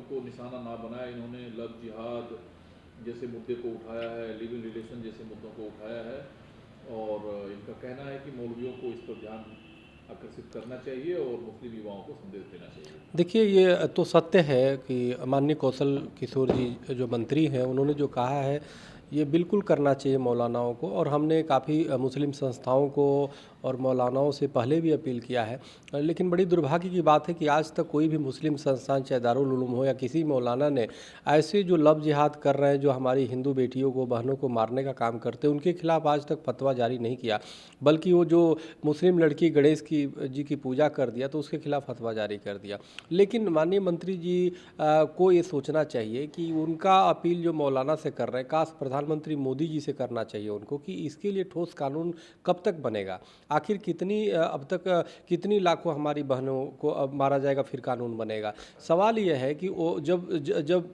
को निशाना ना बनाया। इन्होंने लव जिहाद जैसे मुद्दे को उठाया है, लिव इन रिलेशन जैसे मुद्दों को उठाया है, और इनका कहना है कि मौलवियों को इस पर ध्यान आकर्षित करना चाहिए और मुस्लिम युवाओं को संदेश देना चाहिए। देखिए, ये तो सत्य है कि माननीय कौशल किशोर जी जो मंत्री हैं, उन्होंने जो कहा है ये बिल्कुल करना चाहिए मौलानाओं को, और हमने काफ़ी मुस्लिम संस्थाओं को और मौलानाओं से पहले भी अपील किया है। लेकिन बड़ी दुर्भाग्य की बात है कि आज तक कोई भी मुस्लिम संस्थान, चाहे दारुल उलूम हो या किसी मौलाना ने ऐसे जो लव जिहाद कर रहे हैं, जो हमारी हिंदू बेटियों को, बहनों को मारने का काम करते हैं, उनके खिलाफ आज तक फतवा जारी नहीं किया। बल्कि वो जो मुस्लिम लड़की गणेश की जी की पूजा कर दिया तो उसके खिलाफ फतवा जारी कर दिया। लेकिन माननीय मंत्री जी को ये सोचना चाहिए कि उनका अपील जो मौलाना से कर रहे हैं, काश प्रधानमंत्री मोदी जी से करना चाहिए उनको, कि इसके लिए ठोस कानून कब तक बनेगा। आखिर कितनी अब तक कितनी लाखों हमारी बहनों को अब मारा जाएगा, फिर कानून बनेगा। सवाल यह है कि वो जब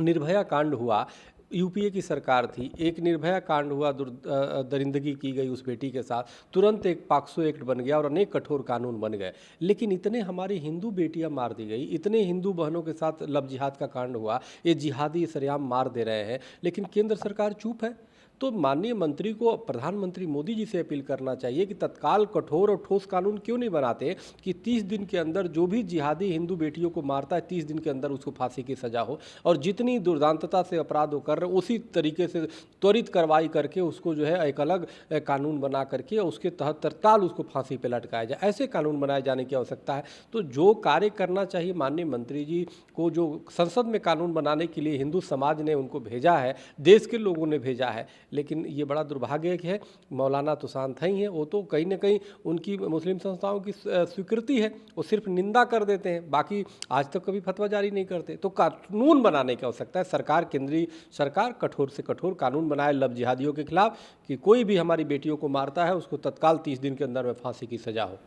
निर्भया कांड हुआ, यूपीए की सरकार थी, एक निर्भया कांड हुआ, दरिंदगी की गई उस बेटी के साथ, तुरंत एक पॉक्सो एक्ट बन गया और अनेक कठोर कानून बन गए। लेकिन इतने हमारी हिंदू बेटियां मार दी गई, इतने हिंदू बहनों के साथ लव जिहाद का कांड हुआ, ये जिहादी सरेआम मार दे रहे हैं, लेकिन केंद्र सरकार चुप है। तो माननीय मंत्री को प्रधानमंत्री मोदी जी से अपील करना चाहिए कि तत्काल कठोर और ठोस कानून क्यों नहीं बनाते कि 30 दिन के अंदर जो भी जिहादी हिंदू बेटियों को मारता है, 30 दिन के अंदर उसको फांसी की सज़ा हो, और जितनी दुर्दांतता से अपराध वो कर रहे उसी तरीके से त्वरित कार्रवाई करके उसको जो है एक अलग कानून बना करके उसके तहत तत्काल उसको फांसी पर लटकाया जाए। ऐसे कानून बनाए जाने की आवश्यकता है। तो जो कार्य करना चाहिए माननीय मंत्री जी को, जो संसद में कानून बनाने के लिए हिंदू समाज ने उनको भेजा है, देश के लोगों ने भेजा है, लेकिन ये बड़ा दुर्भाग्य है। मौलाना तो शांत ही हैं, वो तो कहीं ना कहीं उनकी मुस्लिम संस्थाओं की स्वीकृति है, वो सिर्फ निंदा कर देते हैं, बाकी आज तक कभी फतवा जारी नहीं करते। तो कानून बनाने की आवश्यकता है। सरकार, केंद्रीय सरकार कठोर से कठोर कानून बनाए लव जिहादियों के खिलाफ, कि कोई भी हमारी बेटियों को मारता है उसको तत्काल 30 दिन के अंदर में फांसी की सजा हो।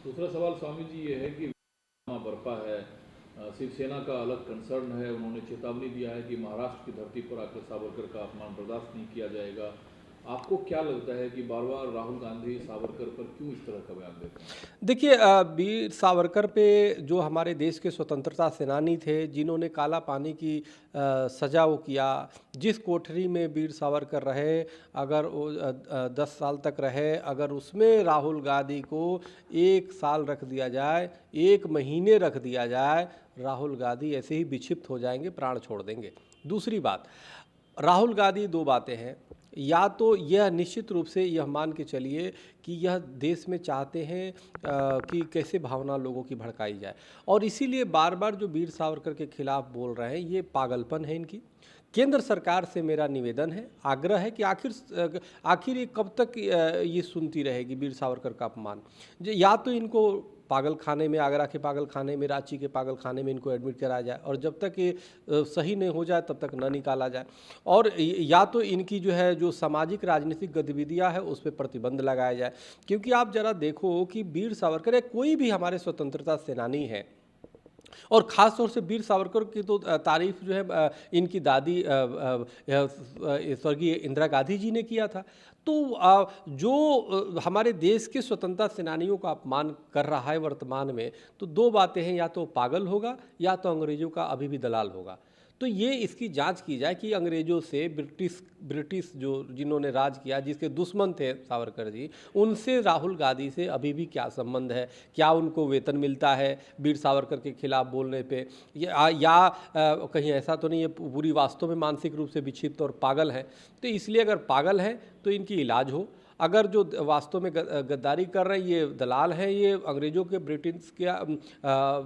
दूसरा सवाल स्वामी जी ये है कि बरपा है, शिवसेना का अलग कंसर्न है। उन्होंने चेतावनी दिया है कि महाराष्ट्र की धरती पर आकर सावरकर का अपमान बर्दाश्त नहीं किया जाएगा। आपको क्या लगता है कि बार बार राहुल गांधी सावरकर पर क्यों इस तरह का बयान देते हैं? देखिए, वीर सावरकर पे जो हमारे देश के स्वतंत्रता सेनानी थे, जिन्होंने काला पानी की सजा वो किया, जिस कोठरी में वीर सावरकर रहे, अगर वो 10 साल तक रहे, अगर उसमें राहुल गांधी को 1 साल रख दिया जाए, 1 महीने रख दिया जाए, राहुल गांधी ऐसे ही विक्षिप्त हो जाएंगे, प्राण छोड़ देंगे। दूसरी बात, राहुल गांधी 2 बातें हैं, या तो यह निश्चित रूप से यह मान के चलिए कि यह देश में चाहते हैं कि कैसे भावना लोगों की भड़काई जाए, और इसीलिए बार बार जो वीर सावरकर के खिलाफ बोल रहे हैं, ये पागलपन है इनकी। केंद्र सरकार से मेरा निवेदन है, आग्रह है कि आखिर ये कब तक ये सुनती रहेगी वीर सावरकर का अपमान। या तो इनको पागल खाने में, आगरा के पागल खाने में, रांची के पागल खाने में इनको एडमिट कराया जाए, और जब तक ये सही नहीं हो जाए तब तक न निकाला जाए, और या तो इनकी जो है जो सामाजिक राजनीतिक गतिविधियां है उस पर प्रतिबंध लगाया जाए। क्योंकि आप जरा देखो कि वीर सावरकर या कोई भी हमारे स्वतंत्रता सेनानी है, और ख़ास तौर से वीर सावरकर की तो तारीफ जो है इनकी दादी स्वर्गीय इंदिरा गांधी जी ने किया था। तो जो हमारे देश के स्वतंत्रता सेनानियों का अपमान कर रहा है वर्तमान में, तो 2 बातें हैं, या तो पागल होगा या तो अंग्रेजों का अभी भी दलाल होगा। तो ये इसकी जांच की जाए कि अंग्रेजों से ब्रिटिश जो जिन्होंने राज किया, जिसके दुश्मन थे सावरकर जी, उनसे राहुल गांधी से अभी भी क्या संबंध है, क्या उनको वेतन मिलता है वीर सावरकर के खिलाफ बोलने पे, या कहीं ऐसा तो नहीं है पूरी वास्तव में मानसिक रूप से विक्षिप्त और पागल है। तो इसलिए अगर पागल हैं तो इनकी इलाज हो, अगर जो वास्तव में गद्दारी कर रहे हैं, ये दलाल हैं, ये अंग्रेजों के ब्रिटिश के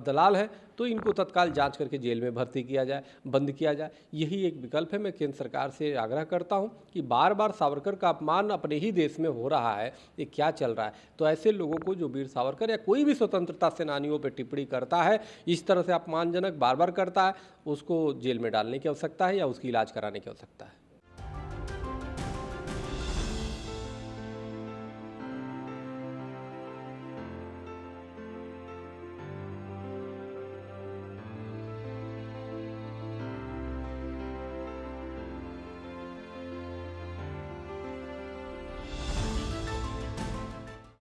दलाल हैं, तो इनको तत्काल जांच करके जेल में भर्ती किया जाए, बंद किया जाए। यही एक विकल्प है। मैं केंद्र सरकार से आग्रह करता हूं कि बार बार सावरकर का अपमान अपने ही देश में हो रहा है, ये क्या चल रहा है। तो ऐसे लोगों को, जो वीर सावरकर या कोई भी स्वतंत्रता सेनानियों पर टिप्पणी करता है, इस तरह से अपमानजनक बार बार करता है, उसको जेल में डालने की आवश्यकता है या उसकी इलाज कराने की आवश्यकता है।